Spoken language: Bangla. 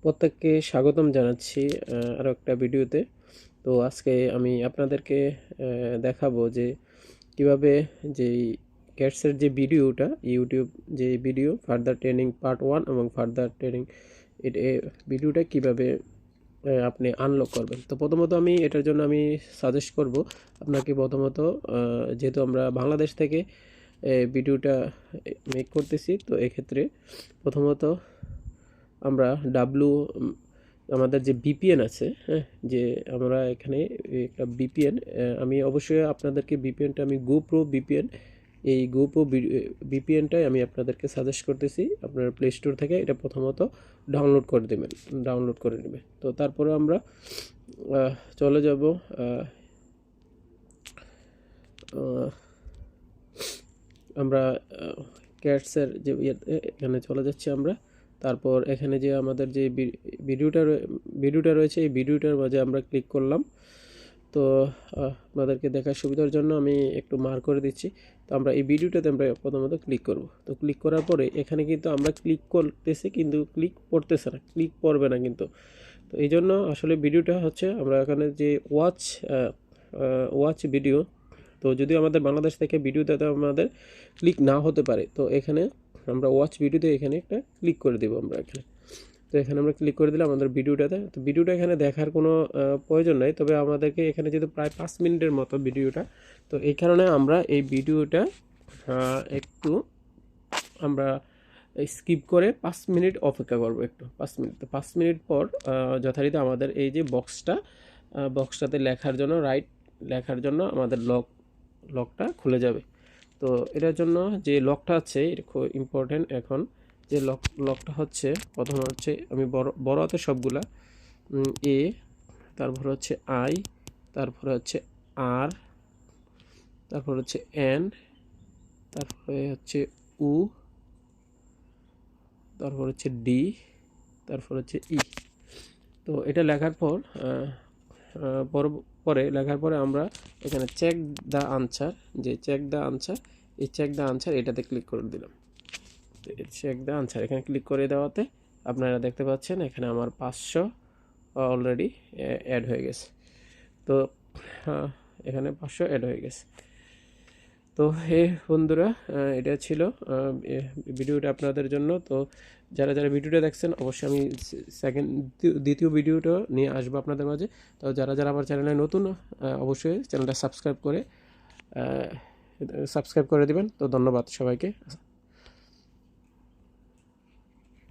প্রত্যেককে স্বাগতম জানাচ্ছি আরও একটা ভিডিওতে। তো আজকে আমি আপনাদেরকে দেখাবো যে কিভাবে যেই ক্যাটসের যে ভিডিওটা ইউটিউব যে ভিডিও ফার্দার ট্রেনিং পার্ট 1 এবং ফার্দার ট্রেনিং ভিডিওটা কিভাবে আপনি আনলক করবেন। তো প্রথমত আমি এটার জন্য আমি সাজেস্ট করব আপনাকে প্রথমত, যেহেতু আমরা বাংলাদেশ থেকে ভিডিওটা মেক করতেছি, তো এক্ষেত্রে প্রথমত আমরা আমাদের যে বিপিএন আছে, হ্যাঁ, যে আমরা এখানে একটা বিপিএন, আমি অবশ্যই আপনাদেরকে বিপিএনটা আমি গোপ্রো বিপিএন, এই গোপ্রো বিপিএনটাই আমি আপনাদেরকে সাজেস্ট করতেছি। আপনারা প্লে স্টোর থেকে এটা প্রথমত ডাউনলোড করে নেবেন। তো তারপরে আমরা চলে যাব আমরা ক্যাটসের যে এখানে চলে যাচ্ছি আমরা। তারপর এখানে যে আমাদের যে ভিডিওটা রয়েছে, এই ভিডিওটার মাঝে আমরা ক্লিক করলাম। তো আপনাদেরকে দেখার সুবিধার জন্য আমি একটু মার্ক করে দিচ্ছি। তো আমরা এই ভিডিওটাতে আমরা প্রথমত ক্লিক করব। তো ক্লিক করার পরে এখানে কিন্তু আমরা ক্লিক করতেছি, কিন্তু ক্লিক পড়তেছে না, ক্লিক পড়বে না কিন্তু। তো এই জন্য আসলে ভিডিওটা হচ্ছে আমরা এখানে যে ওয়াচ ভিডিও, তো যদি আমাদের বাংলাদেশ থেকে ভিডিওতে আমাদের ক্লিক না হতে পারে, তো এখানে আমরা ওয়াচ ভিডিওতে এখানে একটা ক্লিক করে দেবো আমরা এখানে। তো এখানে আমরা ক্লিক করে দিলাম আমাদের ভিডিওটাতে। তো ভিডিওটা এখানে দেখার কোনো প্রয়োজন নাই, তবে আমাদেরকে এখানে যেহেতু প্রায় 5 মিনিটের মতো ভিডিওটা, তো এই কারণে আমরা এই ভিডিওটা একটু আমরা স্কিপ করে 5 মিনিট অপেক্ষা করবো, একটু 5 মিনিট। তো 5 মিনিট পর যথারীতি আমাদের এই যে বক্সটাতে লেখার জন্য আমাদের লকটা খুলে যাবে। তো এটার জন্য যে লকটা আছে এটা খুব ইম্পর্টেন্ট। এখন যে লকটা হচ্ছে, প্রথম হচ্ছে আমি বড় হাতে সবগুলা এ, তারপর হচ্ছে আই, তারপরে হচ্ছে আর, তারপর হচ্ছে এন, তারপরে হচ্ছে উ, তারপর হচ্ছে ডি, তারপর হচ্ছে ই। তো এটা লেখার পর পরে লেখার পরে আমরা এখানে চেক দ্য আনসার, এই চেক দ্য আনসার এটাতে ক্লিক করে দিলাম। চেক দ্য আনসার এখানে ক্লিক করে দেওয়াতে আপনারা দেখতে পাচ্ছেন এখানে আমার 500 অলরেডি অ্যাড হয়ে গেছে। তো এখানে 500 অ্যাড হয়ে গেছে। তো বন্ধুরা, এটা ছিল ভিডিওটা আপনাদের জন্য। তো যারা ভিডিওটা দেখছেন, অবশ্যই আমি দ্বিতীয় ভিডিওটা নিয়ে আসবো আপনাদের মাঝে। তো যারা আমার চ্যানেলে নতুন, অবশ্যই চ্যানেলটা সাবস্ক্রাইব করে দেবেন। তো ধন্যবাদ সবাইকে।